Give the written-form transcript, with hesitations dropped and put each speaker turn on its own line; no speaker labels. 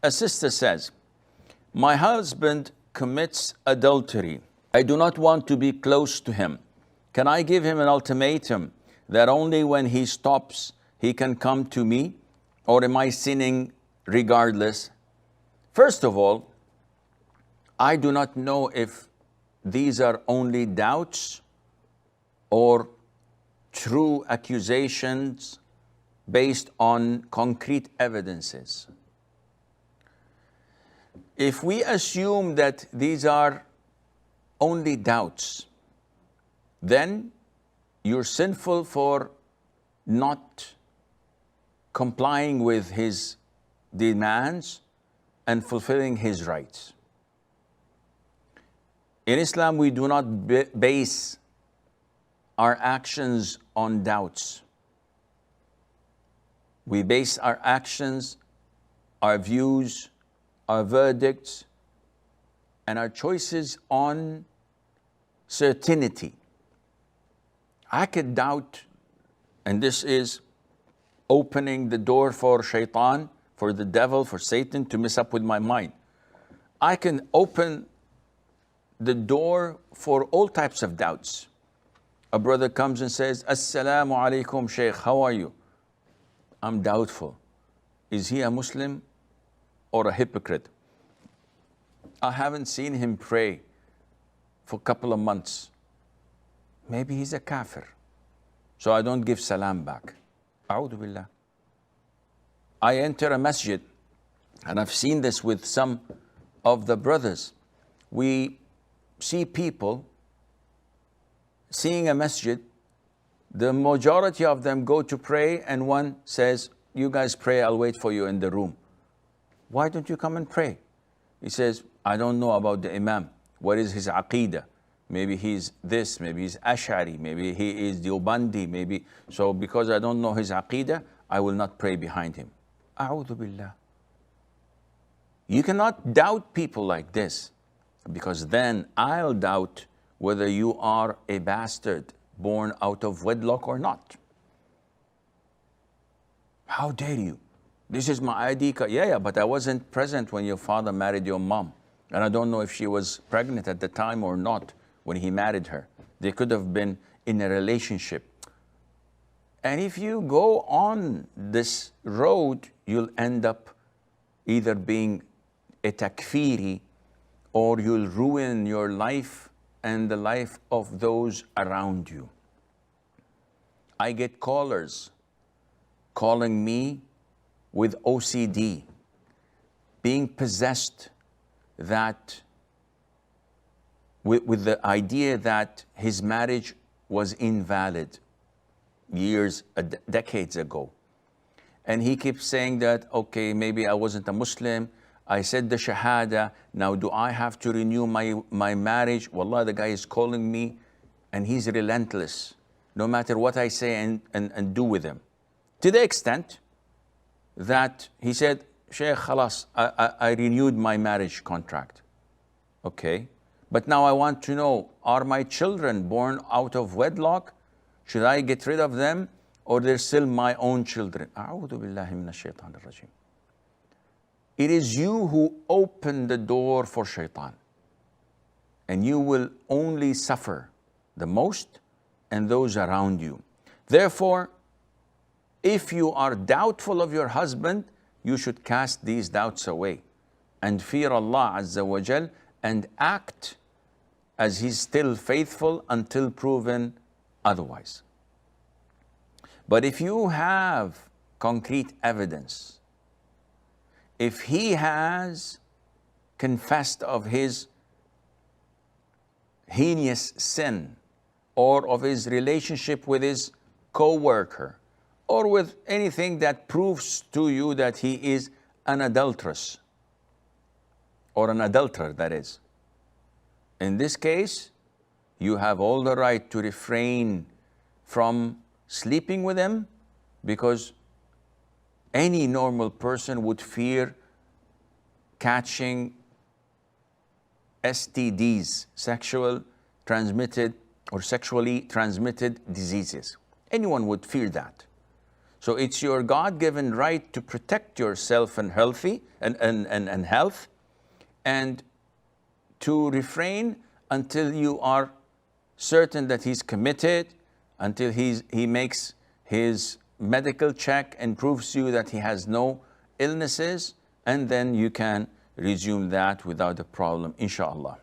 A sister says, my husband commits adultery. I do not want to be close to him. Can I give him an ultimatum that only when he stops he can come to me? Or am I sinning regardless? First of all, I do not know if these are only doubts or true accusations based on concrete evidences. If we assume that these are only doubts, then you're sinful for not complying with his demands and fulfilling his rights. In Islam, we do not base our actions on doubts. We base our actions, our views, our verdicts, and our choices on certainty. I could doubt, and this is opening the door for shaitan, for the devil, for Satan to mess up with my mind. I can open the door for all types of doubts. A brother comes and says, Assalamu alaikum, Shaykh, how are you? I'm doubtful. Is he a Muslim or a hypocrite? I haven't seen him pray for a couple of months. Maybe he's a kafir. So I don't give salam back. A'udhu billah. I enter a masjid, and I've seen this with some of the brothers. We see people seeing a masjid, the majority of them go to pray, and one says, you guys pray, I'll wait for you in the room. Why don't you come and pray? He says, I don't know about the imam. What is his aqeedah? Maybe he's this, maybe he's Ash'ari, maybe he is Deobandi, maybe. So because I don't know his aqeedah, I will not pray behind him. A'udhu billah. You cannot doubt people like this, because then I'll doubt whether you are a bastard born out of wedlock or not. How dare you? This is my ID card. Yeah, but I wasn't present when your father married your mom. And I don't know if she was pregnant at the time or not when he married her. They could have been in a relationship. And if you go on this road, you'll end up either being a takfiri, or you'll ruin your life and the life of those around you. I get callers calling me with OCD, being possessed, that with the idea that his marriage was invalid years, decades ago. And he keeps saying that, okay, maybe I wasn't a Muslim, I said the Shahada, now do I have to renew my marriage? Wallah, the guy is calling me and he's relentless, no matter what I say and do with him. To the extent that he said, Shaykh, khalas, I renewed my marriage contract. Okay, but now I want to know, are my children born out of wedlock? Should I get rid of them, or they're still my own children? A'udhu billahi minash shaitanir rajim. It is you who open the door for shaitan, and you will only suffer the most and those around you. Therefore, if you are doubtful of your husband, you should cast these doubts away and fear Allah Azza wa Jal and act as he's still faithful until proven otherwise. But if you have concrete evidence, if he has confessed of his heinous sin, or of his relationship with his co-worker, or with anything that proves to you that he is an adulteress, or an adulterer, that is. In this case, you have all the right to refrain from sleeping with him, because any normal person would fear catching STDs, sexually transmitted diseases. Anyone would fear that. So it's your God-given right to protect yourself and health, and to refrain until you are certain that he's committed, until he makes his medical check and proves to you that he has no illnesses, and then you can resume that without a problem, inshallah.